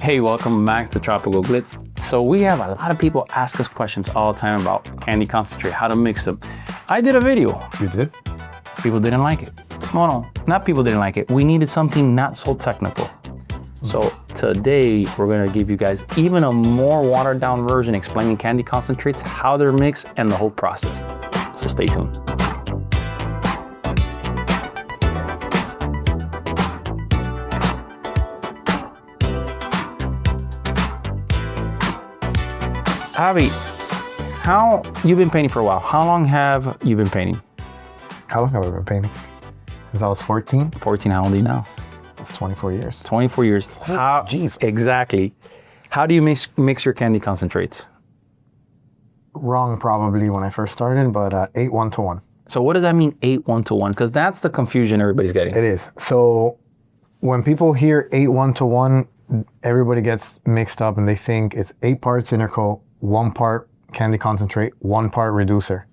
Hey, welcome back to Tropical Glitz. So we have a lot of people ask us questions all the time about candy concentrate, how to mix them. I did a video. You did? People didn't like it. No, not people didn't like it. We needed something not so technical. So today we're gonna give you guys even a more watered down version explaining candy concentrates, how they're mixed, and the whole process. So stay tuned. Javi, you've been painting for a while. How long have you been painting? How long have I been painting? Since I was 14. 14, how old are you now? That's 24 years. 24 years. How, jeez. Exactly. How do you mix your candy concentrates? Wrong probably when I first started, but 8 1-to-1. So what does that mean, 8 1-to-1? Because that's the confusion everybody's getting. It is. So when people hear 8 1-to-1, everybody gets mixed up and they think it's 8 parts Intercoat, 1 part candy concentrate, 1 part reducer.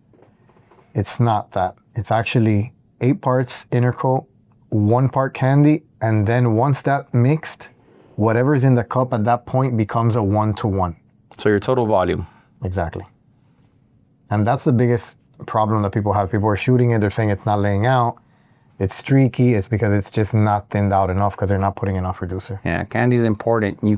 It's not that. It's actually 8 parts Intercoat, 1 part candy, and then once that mixed, whatever's in the cup at that point becomes a 1-to-1. So your total volume. Exactly. And that's the biggest problem that people have. People are shooting it, they're saying it's not laying out, it's streaky, it's because it's just not thinned out enough because they're not putting enough reducer. Yeah, candy is important. You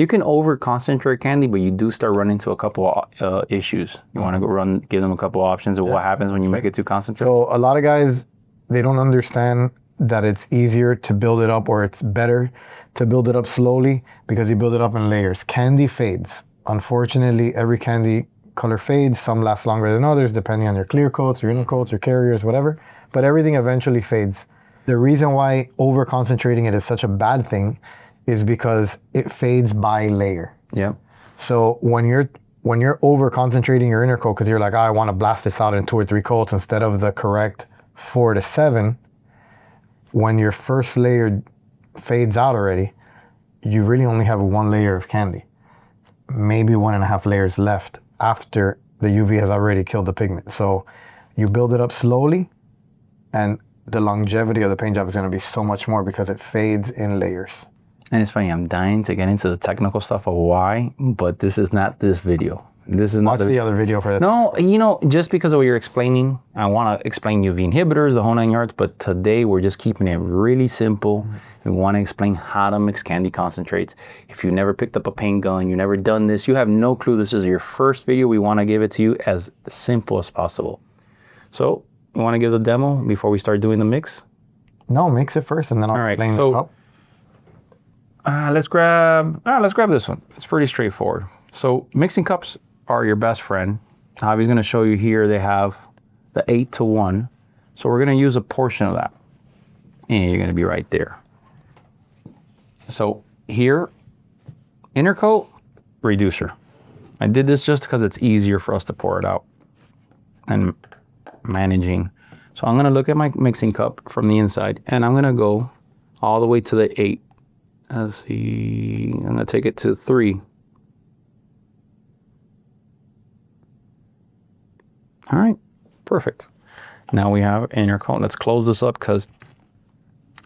can over concentrate candy, but you do start running into a couple of issues. You want to give them a couple of options of what happens when you make it too concentrated. So a lot of guys, they don't understand that it's easier to build it up, or it's better to build it up slowly because you build it up in layers. Candy fades. Unfortunately, every candy color fades. Some last longer than others, depending on your clear coats, your intercoats, your carriers, whatever. But everything eventually fades. The reason why over concentrating it is such a bad thing is because it fades by layer. Yeah. So when you're over concentrating your intercoat because you're like, I want to blast this out in 2 or 3 coats instead of the correct 4 to 7, when your first layer fades out already, you really only have 1 layer of candy. Maybe 1.5 layers left after the UV has already killed the pigment. So you build it up slowly, and the longevity of the paint job is going to be so much more because it fades in layers. And it's funny, I'm dying to get into the technical stuff of why, but this is not this video. This is not Watch the other video for that. No, just because of what you're explaining, I want to explain UV inhibitors, the whole 9 yards, but today we're just keeping it really simple. We want to explain how to mix candy concentrates. If you never picked up a paint gun, you've never done this, you have no clue, this is your first video, we want to give it to you as simple as possible. So, you want to give the demo before we start doing the mix? No, mix it first and then I'll explain the cup. Let's grab this one. It's pretty straightforward. So mixing cups are your best friend. Javi's gonna show you here, they have the 8 to 1. So we're gonna use a portion of that. And you're gonna be right there. So here, Intercoat, reducer. I did this just because it's easier for us to pour it out and managing. So I'm gonna look at my mixing cup from the inside and I'm gonna go all the way to the 8. Let's see, I'm gonna take it to 3. All right, perfect. Now we have Intercoat. Let's close this up because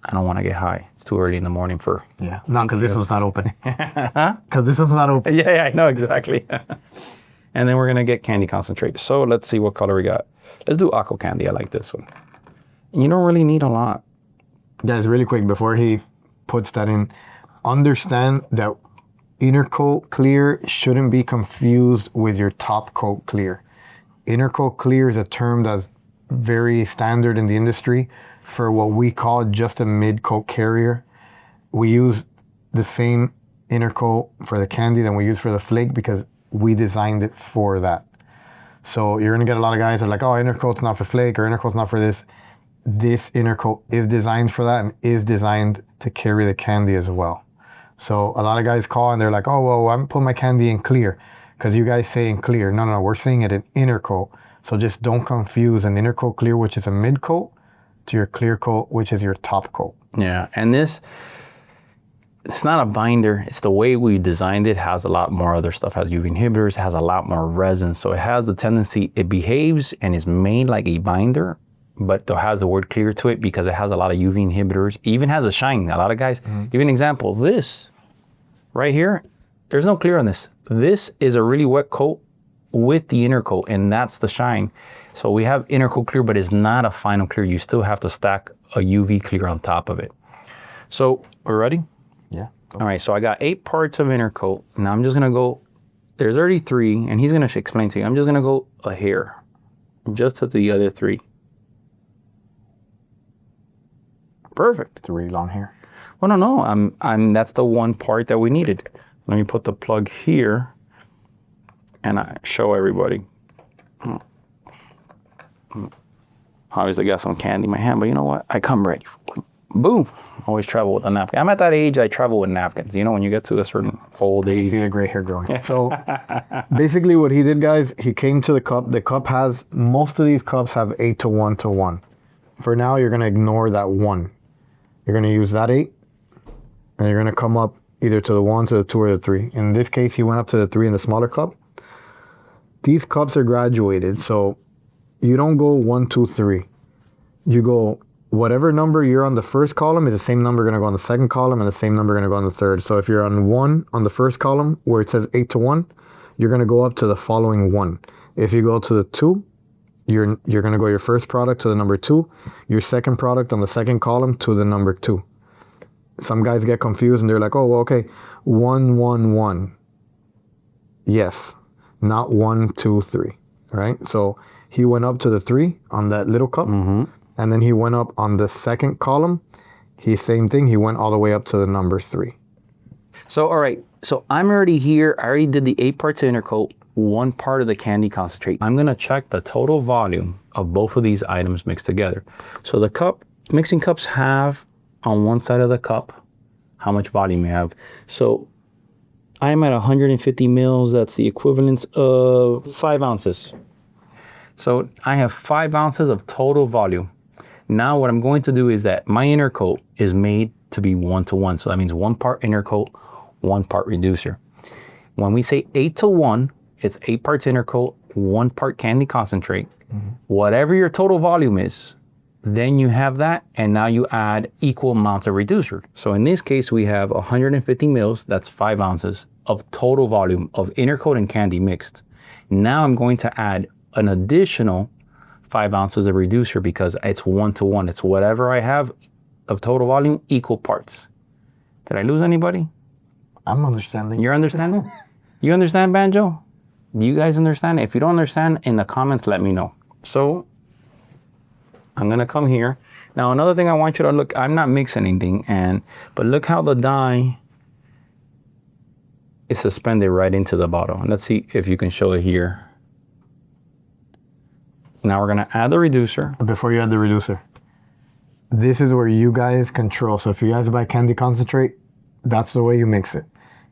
I don't want to get high. It's too early in the morning for... Yeah, no, because this one's not open. Because this one's not open. Yeah, I know, exactly. And then we're gonna get candy concentrate. So let's see what color we got. Let's do aqua candy, I like this one. You don't really need a lot. Guys, really quick, before he puts that in, understand that Intercoat clear shouldn't be confused with your top coat clear. Intercoat clear is a term that's very standard in the industry for what we call just a mid-coat carrier. We use the same Intercoat for the candy than we use for the flake because we designed it for that. So you're gonna get a lot of guys that are like, oh, Intercoat's not for flake or Intercoat's not for this. This Intercoat is designed for that and is designed to carry the candy as well. So a lot of guys call and they're like, oh, well, I'm putting my candy in clear because you guys say in clear. No, we're saying it in Intercoat. So just don't confuse an Intercoat clear, which is a mid coat, to your clear coat, which is your top coat. Yeah, and it's not a binder. It's the way we designed it. Has a lot more other stuff. Has UV inhibitors, has a lot more resin. So it has the tendency, it behaves and is made like a binder, but it has the word clear to it because it has a lot of UV inhibitors. Even has a shine. A lot of guys, give you an example. This right here, there's no clear on this. This is a really wet coat with the Intercoat, and that's the shine. So we have Intercoat clear, but it's not a final clear. You still have to stack a UV clear on top of it. So we're ready? Yeah. All right, so I got 8 parts of Intercoat. Now I'm just gonna go, there's already 3, and he's gonna explain to you. I'm just gonna go a hair, just to the other 3. Perfect. It's a really long hair. Well, no, that's the one part that we needed. Let me put the plug here, and I show everybody. Obviously, I got some candy in my hand, but you know what? I come ready. Boom. Always travel with a napkin. I'm at that age, I travel with napkins. You know, when you get to a certain old age. See the gray hair growing. So basically what he did, guys, he came to the cup. The cup has, most of these cups have 8 to 1 to 1. For now, you're going to ignore that 1. You're going to use that 8, and you're going to come up either to the 1, to the 2, or the 3. In this case, he went up to the 3 in the smaller cup. These cups are graduated, so you don't go 1, 2, 3. You go, whatever number you're on the first column is the same number going to go on the second column, and the same number going to go on the third. So if you're on 1 on the first column where it says 8 to 1, you're going to go up to the following 1. If you go to the 2, you're going to go your first product to the number 2, your second product on the second column to the number 2. Some guys get confused and they're like, oh, well, okay, 1, 1, 1. Yes, not 1, 2, 3, right? So he went up to the 3 on that little cup, and then he went up on the second column. Same thing, he went all the way up to the number 3. So, all right, so I'm already here. I already did the 8 parts of Intercoat, 1 part of the candy concentrate. I'm gonna check the total volume of both of these items mixed together. So the cup, mixing cups have on one side of the cup how much volume you have. So I'm at 150 mils. That's the equivalent of 5 ounces. So I have 5 ounces of total volume. Now what I'm going to do is that my Intercoat is made to be 1 to 1. So that means 1 part Intercoat, 1 part reducer. When we say 8 to 1, it's 8 parts Intercoat, 1 part candy concentrate. Whatever your total volume is, then you have that, and now you add equal amounts of reducer. So in this case, we have 150 mils, that's 5 ounces of total volume of Intercoat and candy mixed. Now I'm going to add an additional 5 ounces of reducer because it's 1 to 1. It's whatever I have of total volume, equal parts. Did I lose anybody? I'm understanding. You're understanding? You understand, Banjo? Do you guys understand? If you don't understand, in the comments, let me know. So I'm gonna come here. Now another thing I want you to look, I'm not mixing anything, but look how the dye is suspended right into the bottle. And let's see if you can show it here. Now we're gonna add the reducer. Before you add the reducer, this is where you guys control. So if you guys buy candy concentrate, that's the way you mix it.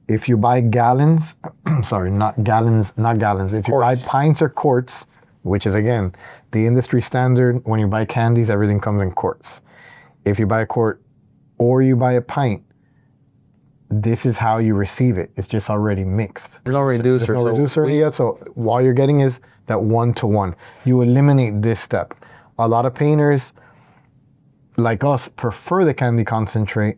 If you buy gallons, sorry, not gallons. If you buy pints or quarts, which is again, the industry standard, when you buy candies, everything comes in quarts. If you buy a quart or you buy a pint, this is how you receive it. It's just already mixed. There's no reducer. There's no reducer yet, so all you're getting is that 1 to 1. You eliminate this step. A lot of painters, like us, prefer the candy concentrate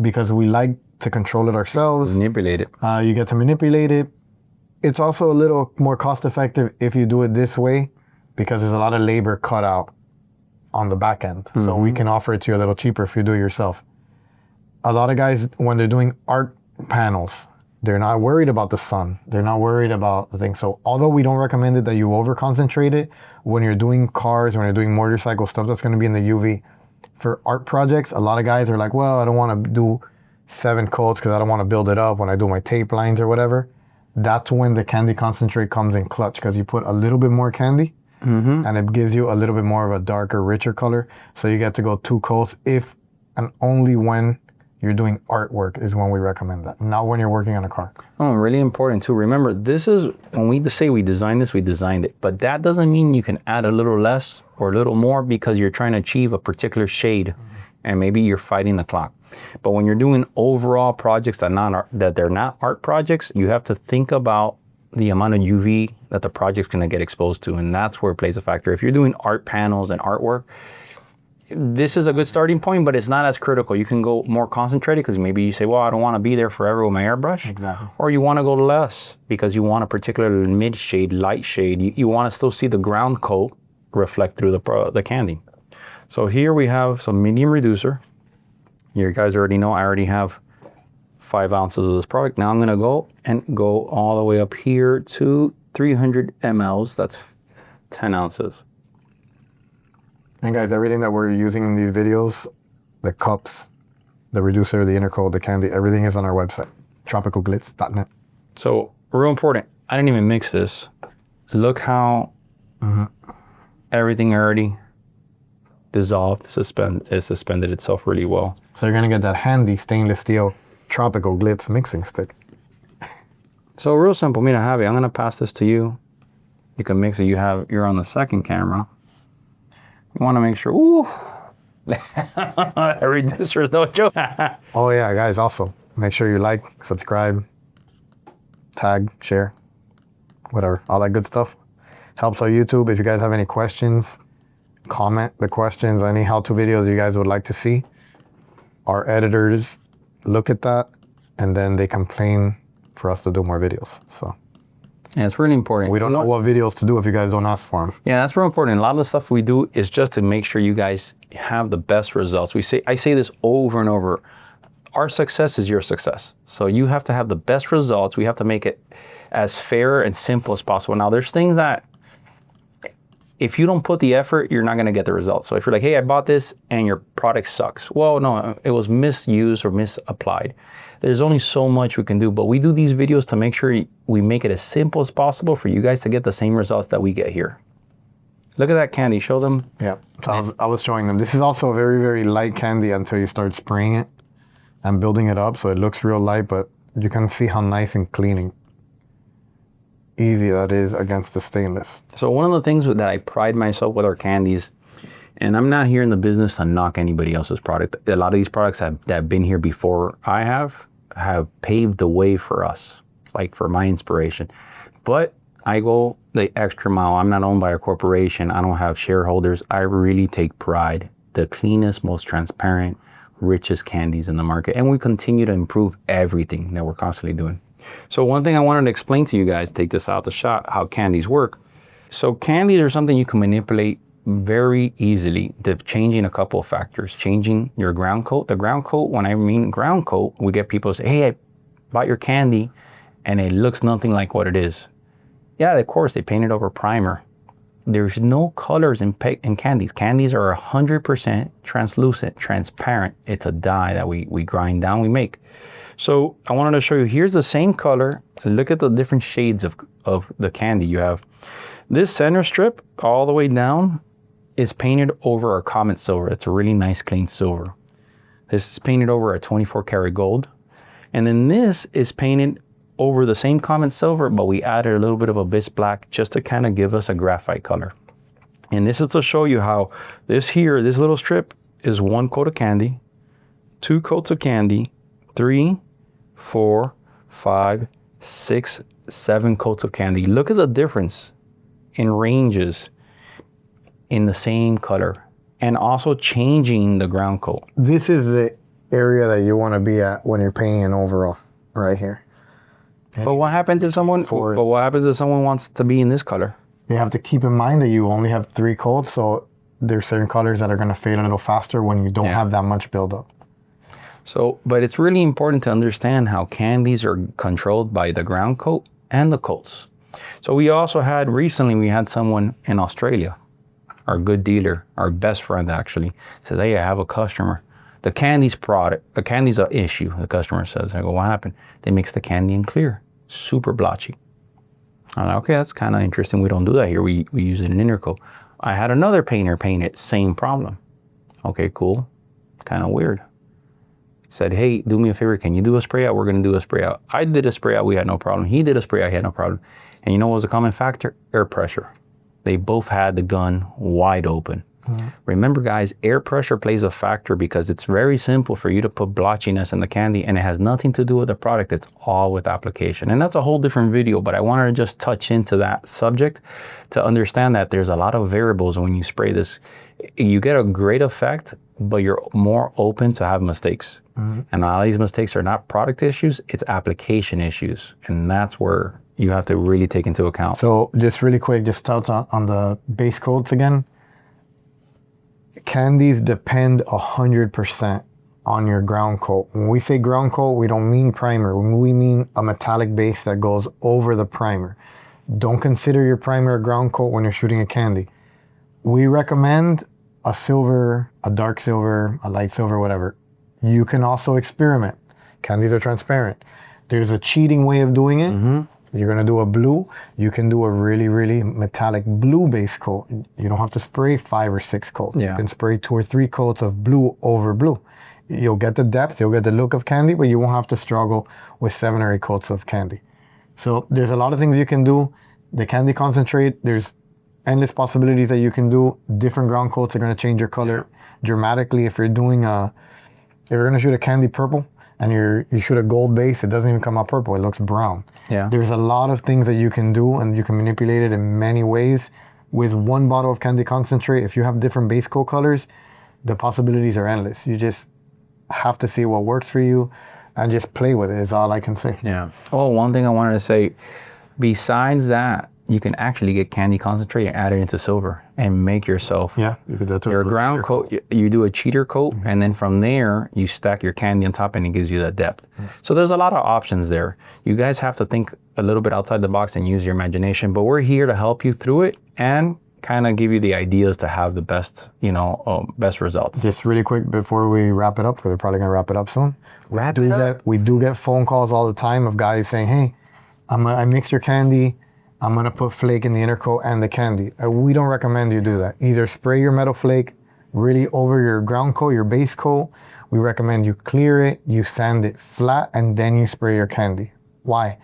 because we like to control it ourselves. Manipulate it. You get to manipulate it. It's also a little more cost effective if you do it this way because there's a lot of labor cut out on the back end. So we can offer it to you a little cheaper if you do it yourself. A lot of guys, when they're doing art panels, they're not worried about the sun. They're not worried about the thing. So although we don't recommend it that you over concentrate it, when you're doing cars, when you're doing motorcycle stuff that's going to be in the UV, for art projects, a lot of guys are like, well, I don't want to do 7 coats because I don't want to build it up when I do my tape lines or whatever. That's when the candy concentrate comes in clutch because you put a little bit more candy and it gives you a little bit more of a darker, richer color. So you get to go 2 coats if and only when you're doing artwork is when we recommend that, not when you're working on a car. Oh, really important too. Remember, this is, when we say we designed this, we designed it. But that doesn't mean you can add a little less or a little more because you're trying to achieve a particular shade and maybe you're fighting the clock. But when you're doing overall projects that they're not art projects, you have to think about the amount of UV that the project's gonna get exposed to, and that's where it plays a factor. If you're doing art panels and artwork, this is a good starting point, but it's not as critical. You can go more concentrated because maybe you say, well, I don't want to be there forever with my airbrush. Exactly. Or you want to go less because you want a particular mid shade, light shade. You want to still see the ground coat reflect through the candy. So here we have some medium reducer. You guys already know I already have 5 ounces of this product. Now I'm going to go all the way up here to 300 mLs. That's 10 ounces. And guys, everything that we're using in these videos, the cups, the reducer, the Intercoat, the candy, everything is on our website, tropicalglitz.net. So real important, I didn't even mix this. Look how everything already dissolved, it suspended itself really well. So you're gonna get that handy stainless steel Tropical Glitz mixing stick. So real simple, mira, Javi, I'm gonna pass this to you. You can mix it, you're on the second camera. You wanna make sure, ooh, a reducer is no joke. Oh yeah, guys, also, make sure you like, subscribe, tag, share, whatever, all that good stuff. Helps our YouTube. If you guys have any questions, comment the questions, any how-to videos you guys would like to see. Our editors look at that, and then they complain for us to do more videos, so. Yeah, it's really important. We don't know what videos to do if you guys don't ask for them. Yeah, that's real important. A lot of the stuff we do is just to make sure you guys have the best results. I say this over and over. Our success is your success. So you have to have the best results. We have to make it as fair and simple as possible. Now, there's things that if you don't put the effort, you're not going to get the results. So if you're like, hey, I bought this and your product sucks. Well, no, it was misused or misapplied. There's only so much we can do, but we do these videos to make sure we make it as simple as possible for you guys to get the same results that we get here. Look at that candy, show them. Yeah, so I was showing them. This is also a very, very light candy until you start spraying it and building it up. So it looks real light, but you can see how nice and clean and easy that is against the stainless. So one of the things that I pride myself with our candies, and I'm not here in the business to knock anybody else's product. A lot of these products that have been here before I have paved the way for us, like for my inspiration. But I go the extra mile. I'm not owned by a corporation. I don't have shareholders. I really take pride. The cleanest, most transparent, richest candies in the market. And we continue to improve everything that we're constantly doing. So one thing I wanted to explain to you guys, take this out the shot, how candies work. So candies are something you can manipulate very easily to changing a couple of factors. Changing your ground coat. The ground coat, when I mean ground coat, we get people say, hey, I bought your candy and it looks nothing like what it is. Yeah, of course, they painted over primer. There's no colors in candies. Candies are 100% translucent, transparent. It's a dye that we grind down, we make. So I wanted to show you, here's the same color. Look at the different shades of the candy you have. This center strip all the way down is painted over a comet silver. It's a really nice clean silver. This is painted over a 24 karat gold. And then this is painted over the same comet silver, but we added a little bit of a bis black just to kind of give us a graphite color. And this is to show you how this little strip is 1 coat of candy, 2 coats of candy, 3, 4, 5, 6, 7 coats of candy. Look at the difference in ranges in the same color and also changing the ground coat. This is the area that you want to be at when you're painting an overall, right here. But what happens if someone wants to be in this color? You have to keep in mind that you only have 3 coats, so there's certain colors that are going to fade a little faster when you don't have that much buildup. So, but it's really important to understand how candies are controlled by the ground coat and the coats. So we also recently we had someone in Australia, our good dealer, our best friend actually, says, hey, I have a customer. The candy's an issue, the customer says. I go, what happened? They mix the candy in clear, super blotchy. I'm like, okay, that's kind of interesting. We don't do that here. We use it in Intercoat. I had another painter paint it, same problem. Okay, cool, kind of weird. Said, hey, do me a favor, can you do a spray out? We're gonna do a spray out. I did a spray out, we had no problem. He did a spray out, he had no problem. And you know what was a common factor? Air pressure. They both had the gun wide open. Remember guys, air pressure plays a factor because it's very simple for you to put blotchiness in the candy and it has nothing to do with the product, it's all with application. And that's a whole different video, but I wanted to just touch into that subject to understand that there's a lot of variables when you spray this. you get a great effect, but you're more open to have mistakes. And a lot of these mistakes are not product issues, it's application issues. And that's where you have to really take into account. So just really quick, just touch on the base coats again. Candies depend 100% on your ground coat. When we say ground coat, we don't mean primer. We mean a metallic base that goes over the primer. Don't consider your primer a ground coat when you're shooting a candy. We recommend a silver, a dark silver, a light silver, whatever. You can also experiment. Candies are transparent. There's a cheating way of doing it. You're gonna do a blue. You can do a really, really metallic blue base coat. You don't have to spray 5 or 6 coats. Yeah. You can spray 2 or 3 coats of blue over blue. You'll get the depth, you'll get the look of candy, but you won't have to struggle with 7 or 8 coats of candy. So there's a lot of things you can do. The candy concentrate, there's endless possibilities that you can do. Different ground coats are gonna change your color dramatically. If you're gonna shoot a candy purple and you shoot a gold base, it doesn't even come out purple, it looks brown. Yeah. There's a lot of things that you can do, and you can manipulate it in many ways. With one bottle of candy concentrate, if you have different base coat colors, the possibilities are endless. You just have to see what works for you and just play with it is all I can say. Yeah. Oh, one thing I wanted to say, besides that, you can actually get candy concentrate and add it into silver and make yourself Yeah, you could do that too. your ground coat. You do a cheater coat, and then from there you stack your candy on top, and it gives you that depth. So there's a lot of options there. You guys have to think a little bit outside the box and use your imagination. But we're here to help you through it and kind of give you the ideas to have the best, best results. Just really quick before we wrap it up, because we're probably gonna wrap it up soon. We do get phone calls all the time of guys saying, "Hey, I mixed your candy. I'm gonna put flake in the inner coat and the candy." We don't recommend you do that. Either spray your metal flake really over your ground coat, your base coat. We recommend you clear it, you sand it flat, and then you spray your candy. Why?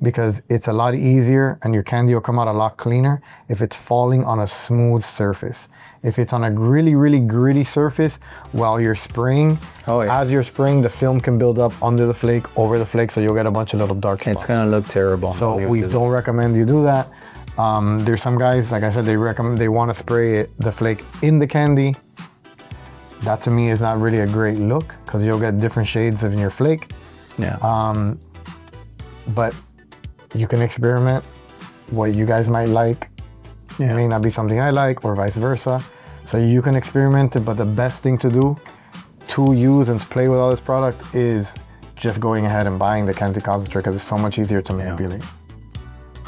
Because it's a lot easier and your candy will come out a lot cleaner if it's falling on a smooth surface. If it's on a really, really gritty surface while you're spraying, as you're spraying, the film can build up under the flake, over the flake, so you'll get a bunch of little dark spots. It's gonna look terrible. So we don't recommend you do that. There's some guys, like I said, they want to spray the flake in the candy. That to me is not really a great look because you'll get different shades in your flake. Yeah. But you can experiment. What you guys might like may not be something I like, or vice versa. So you can experiment it, but the best thing to do to use and to play with all this product is just going ahead and buying the candy concentrate because it's so much easier to manipulate.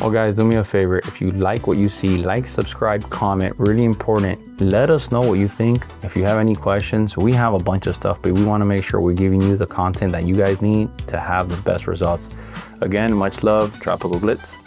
Well, guys, do me a favor. If you like what you see, like, subscribe, comment, really important. Let us know what you think. If you have any questions, we have a bunch of stuff, but we want to make sure we're giving you the content that you guys need to have the best results. Again, much love, Tropical Glitz.